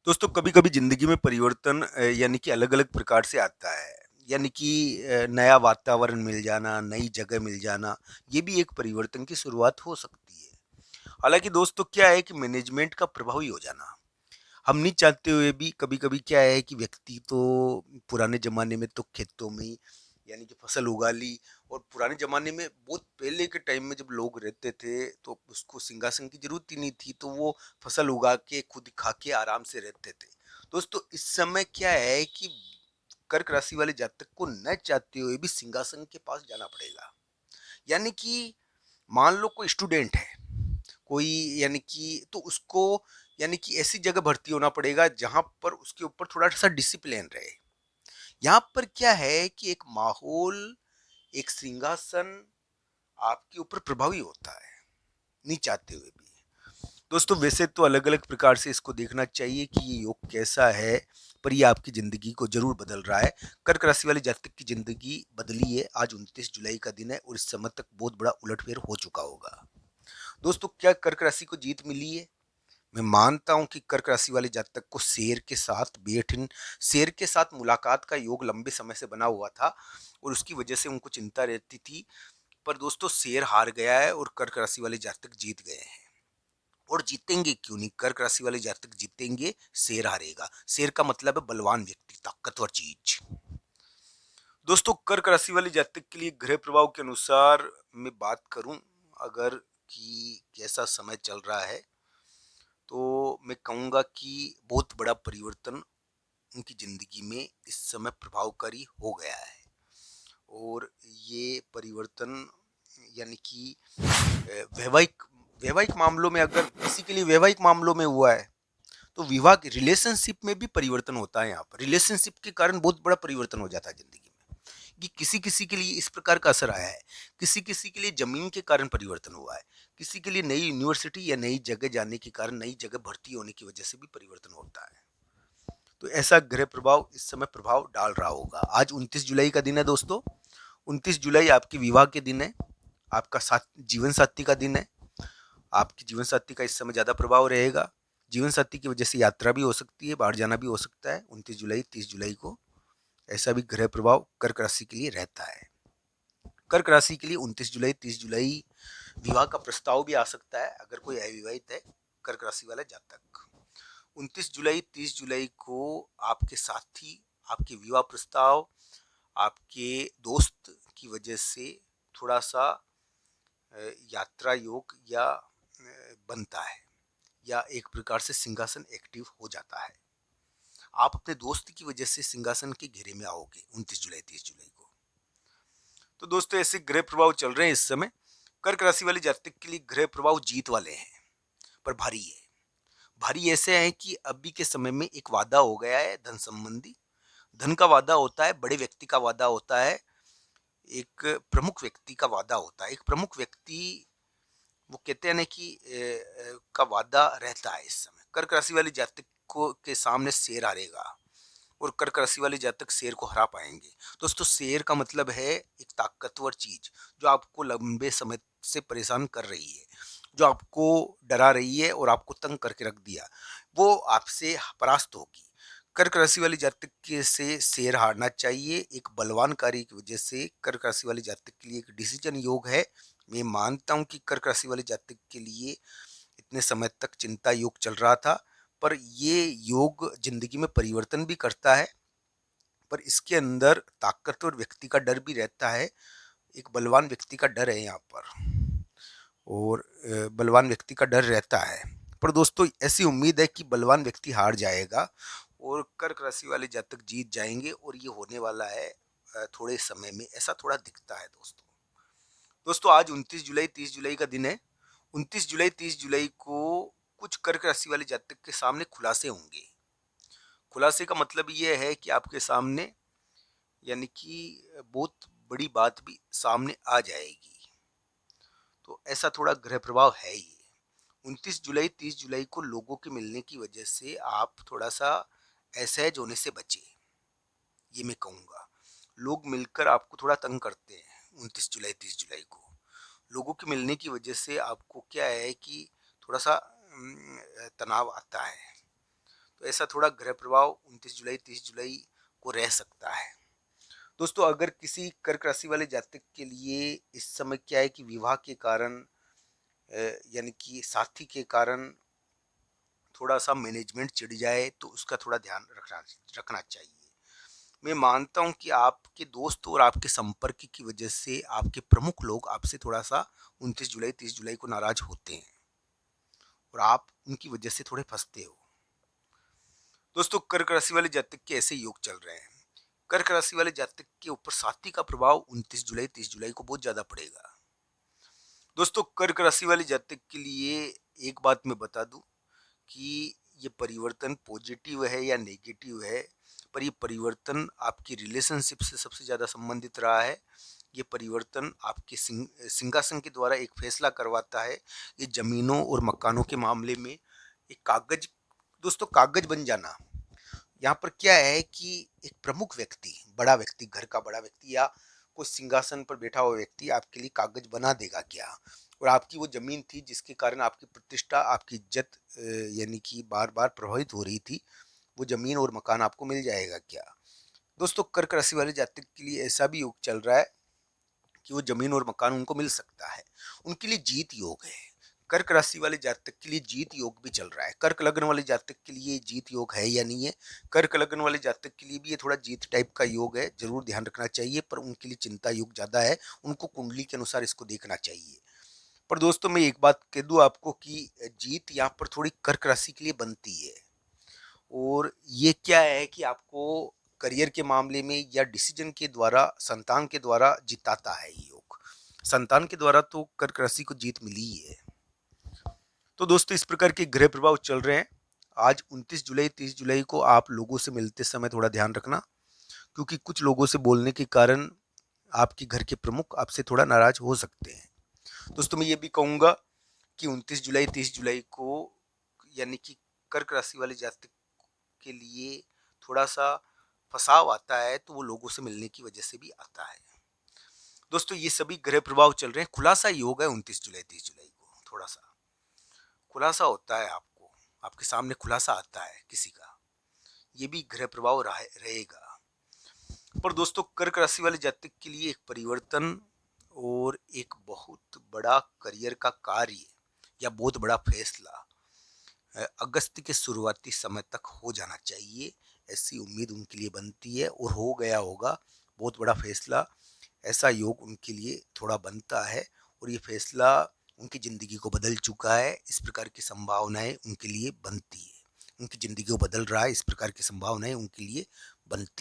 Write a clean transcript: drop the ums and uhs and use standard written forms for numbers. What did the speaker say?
दोस्तों कभी कभी जिंदगी में परिवर्तन यानी कि अलग अलग प्रकार से आता है। यानी कि नया वातावरण मिल जाना, नई जगह मिल जाना, ये भी एक परिवर्तन की शुरुआत हो सकती है। हालांकि दोस्तों क्या है कि मैनेजमेंट का प्रभावी हो जाना हम नहीं चाहते हुए भी कभी कभी क्या है कि व्यक्ति तो पुराने जमाने में तो खेतों में यानी कि फसल उगा ली। और पुराने जमाने में बहुत पहले के टाइम में जब लोग रहते थे तो उसको सिंहासन की जरूरत ही नहीं थी, तो वो फसल उगा के खुद खा के आराम से रहते थे। दोस्तों इस समय क्या है कि कर्क राशि वाले जातक को न चाहते हुए भी सिंहासन के पास जाना पड़ेगा। यानी कि मान लो कोई स्टूडेंट है, कोई यानी कि तो उसको यानी कि ऐसी जगह भर्ती होना पड़ेगा जहां पर उसके ऊपर थोड़ा सा डिसिप्लिन रहे। यहाँ पर क्या है कि एक माहौल, एक सिंहासन आपके ऊपर प्रभावी होता है, नहीं चाहते हुए भी। दोस्तों वैसे तो अलग अलग प्रकार से इसको देखना चाहिए कि ये योग कैसा है, पर ये आपकी जिंदगी को जरूर बदल रहा है। कर्क राशि वाले जातक की जिंदगी बदली है। आज 29 जुलाई का दिन है और इस समय तक बहुत बड़ा उलटफेर हो चुका होगा। दोस्तों क्या कर्क राशि को जीत मिली है? मैं मानता हूं कि कर्क राशि वाले जातक को शेर के साथ मुलाकात का योग लंबे समय से बना हुआ था और उसकी वजह से उनको चिंता रहती थी। पर दोस्तों शेर हार गया है और कर्क राशि वाले जातक जीत गए हैं। और जीतेंगे क्यों नहीं, कर्क राशि वाले जातक जीतेंगे, शेर हारेगा। शेर का मतलब है बलवान व्यक्ति, ताकतवर चीज। दोस्तों कर्क राशि वाले जातक के लिए ग्रह प्रभाव के अनुसार मैं बात करूं अगर कि कैसा समय चल रहा है, तो मैं कहूंगा कि बहुत बड़ा परिवर्तन उनकी जिंदगी में इस समय प्रभावकारी हो गया है। और ये परिवर्तन यानी कि वैवाहिक वैवाहिक मामलों में, अगर किसी के लिए वैवाहिक मामलों में हुआ है तो विवाह रिलेशनशिप में भी परिवर्तन होता है। यहाँ पर रिलेशनशिप के कारण बहुत बड़ा परिवर्तन हो जाता है जिंदगी में। कि किसी किसी के लिए इस प्रकार का असर आया है, किसी किसी के लिए जमीन के कारण परिवर्तन हुआ है, किसी के लिए नई यूनिवर्सिटी या नई जगह जाने के कारण, नई जगह भर्ती होने की वजह से भी परिवर्तन होता है। तो ऐसा ग्रह प्रभाव इस समय प्रभाव डाल रहा होगा। आज 29 जुलाई का दिन है दोस्तों। 29 जुलाई आपके विवाह के दिन है, आपका साथ जीवन साथी का दिन है। आपकी जीवन साथी का इस समय ज्यादा प्रभाव रहेगा। जीवन साथी की वजह से यात्रा भी हो सकती है, बाहर जाना भी हो सकता है 29 जुलाई 30 जुलाई को। ऐसा भी ग्रह प्रभाव कर्क राशि के लिए रहता है। कर्क राशि के लिए 29 जुलाई 30 जुलाई विवाह का प्रस्ताव भी आ सकता है अगर कोई अविवाहित है कर्क राशि वाला जातक। 29 जुलाई 30 जुलाई को आपके साथी, आपके विवाह प्रस्ताव, आपके दोस्त की वजह से थोड़ा सा यात्रा योग या बनता है, या एक प्रकार से सिंहासन एक्टिव हो जाता है। आप अपने दोस्त की वजह से सिंहासन के घेरे में आओगे 29 जुलाई 30 जुलाई को। तो दोस्तों ऐसे ग्रह प्रभाव चल रहे हैं इस समय। कर्क राशि वाले जातक के लिए ग्रह प्रभाव जीत वाले हैं, पर भारी है। भारी ऐसे है कि अभी के समय में एक वादा हो गया है धन संबंधी। धन का वादा होता है, बड़े व्यक्ति का वादा होता है, एक प्रमुख व्यक्ति का वादा होता है। एक प्रमुख व्यक्ति, वो कहते हैं ना कि का वादा रहता है। इस समय कर्क राशि वाले जातक को के सामने शेर हारेगा और कर्क राशि वाले जातक शेर को हरा पाएंगे। दोस्तों शेर का मतलब है एक ताकतवर चीज जो आपको लंबे समय से परेशान कर रही है, जो आपको डरा रही है और आपको तंग करके रख दिया, वो आपसे परास्त होगी। कर्क राशि वाले जातक के से शेर हारना चाहिए। एक बलवान कार्य की वजह से कर्क राशि वाले जातक के लिए एक डिसीजन योग है। मैं मानता हूं कि कर्क राशि वाले जातक के लिए इतने समय तक चिंता योग चल रहा था, पर ये योग जिंदगी में परिवर्तन भी करता है। पर इसके अंदर ताकतवर व्यक्ति का डर भी रहता है। एक बलवान व्यक्ति का डर है यहाँ पर, और बलवान व्यक्ति का डर रहता है। पर दोस्तों ऐसी उम्मीद है कि बलवान व्यक्ति हार जाएगा और कर्क राशि वाले जातक जीत जाएंगे, और ये होने वाला है थोड़े समय में, ऐसा थोड़ा दिखता है दोस्तों। दोस्तों आज 29 जुलाई 30 जुलाई का दिन है। 29 जुलाई 30 जुलाई को कुछ कर्क राशि वाले जातक के सामने खुलासे होंगे। खुलासे का मतलब ये है कि आपके सामने यानी कि बहुत बड़ी बात भी सामने आ जाएगी। तो ऐसा थोड़ा ग्रह प्रभाव है ही। 29 जुलाई 30 जुलाई को लोगों के मिलने की वजह से आप थोड़ा सा असहज होने से बचे, ये मैं कहूँगा। लोग मिलकर आपको थोड़ा तंग करते हैं 29 जुलाई 30 जुलाई को। लोगों के मिलने की वजह से आपको क्या है कि थोड़ा सा तनाव आता है। तो ऐसा थोड़ा ग्रह प्रभाव 29 जुलाई 30 जुलाई को रह सकता है। दोस्तों अगर किसी कर्क राशि वाले जातक के लिए इस समय क्या है कि विवाह के कारण यानी कि साथी के कारण थोड़ा सा मैनेजमेंट चिढ़ जाए तो उसका थोड़ा ध्यान रखना रखना चाहिए। मैं मानता हूं कि आपके दोस्त और आपके संपर्क की वजह से आपके प्रमुख लोग आपसे थोड़ा सा 29 जुलाई 30 जुलाई को नाराज होते हैं और आप उनकी वजह से थोड़े फंसते हो। दोस्तों कर्क राशि वाले जातक के ऐसे योग चल रहे हैं। कर्क राशि वाले जातक के ऊपर साथी का प्रभाव 29 जुलाई 30 जुलाई को बहुत ज्यादा पड़ेगा। दोस्तों कर्क राशि वाले जातक के लिए एक बात मैं बता दूं कि ये परिवर्तन पॉजिटिव है या नेगेटिव है, पर ये परिवर्तन आपकी रिलेशनशिप से सबसे ज़्यादा संबंधित रहा है। ये परिवर्तन आपके सिंहासन के द्वारा एक फैसला करवाता है। ये ज़मीनों और मकानों के मामले में एक कागज, दोस्तों कागज बन जाना। यहाँ पर क्या है कि एक प्रमुख व्यक्ति, बड़ा व्यक्ति, घर का बड़ा व्यक्ति या कोई सिंहासन पर बैठा हुआ व्यक्ति आपके लिए कागज बना देगा क्या? और आपकी वो जमीन थी जिसके कारण आपकी प्रतिष्ठा, आपकी इज्जत यानी कि बार बार प्रभावित हो रही थी, वो जमीन और मकान आपको मिल जाएगा क्या? दोस्तों कर्क राशि वाले जातक के लिए ऐसा भी योग चल रहा है कि वो जमीन और मकान उनको मिल सकता है। उनके लिए जीत योग है। कर्क राशि वाले जातक के लिए जीत योग भी चल रहा है। कर्क लग्न वाले जातक के लिए जीत योग है या नहीं है? कर्क लग्न वाले जातक के लिए भी ये थोड़ा जीत टाइप का योग है, जरूर ध्यान रखना चाहिए, पर उनके लिए चिंता योग ज्यादा है। उनको कुंडली के अनुसार इसको देखना चाहिए। पर दोस्तों मैं एक बात कह दूं आपको कि जीत यहाँ पर थोड़ी कर्क राशि के लिए बनती है। और ये क्या है कि आपको करियर के मामले में या डिसीजन के द्वारा, संतान के द्वारा जिताता है ये योग। संतान के द्वारा तो कर्क राशि को जीत मिली ही है। तो दोस्तों इस प्रकार के ग्रह प्रभाव चल रहे हैं। आज 29 जुलाई 30 जुलाई को आप लोगों से मिलते समय थोड़ा ध्यान रखना, क्योंकि कुछ लोगों से बोलने के कारण आपके घर के प्रमुख आपसे थोड़ा नाराज हो सकते हैं। दोस्तों मैं ये भी कहूँगा कि 29 जुलाई 30 जुलाई को यानी कि कर्क राशि वाले जातक के लिए थोड़ा सा फसाव आता है, तो वो लोगों से मिलने की वजह से भी आता है। दोस्तों ये सभी ग्रह प्रभाव चल रहे हैं। खुलासा योग है 29 जुलाई 30 जुलाई को, थोड़ा सा खुलासा होता है, आपको आपके सामने खुलासा आता है किसी का, ये भी ग्रह प्रभाव रहेगा। पर दोस्तों कर्क राशि वाले जातक के लिए एक परिवर्तन और एक बहुत बड़ा करियर का कार्य या बहुत बड़ा फैसला अगस्त के शुरुआती समय तक हो जाना चाहिए, ऐसी उम्मीद उनके लिए बनती है और हो गया होगा। बहुत बड़ा फैसला, ऐसा योग उनके लिए थोड़ा बनता है और ये फैसला उनकी ज़िंदगी को बदल चुका है। इस प्रकार की संभावनाएं उनके लिए बनती है, उनकी ज़िंदगी को बदल रहा है, इस प्रकार की संभावनाएं उनके लिए बनती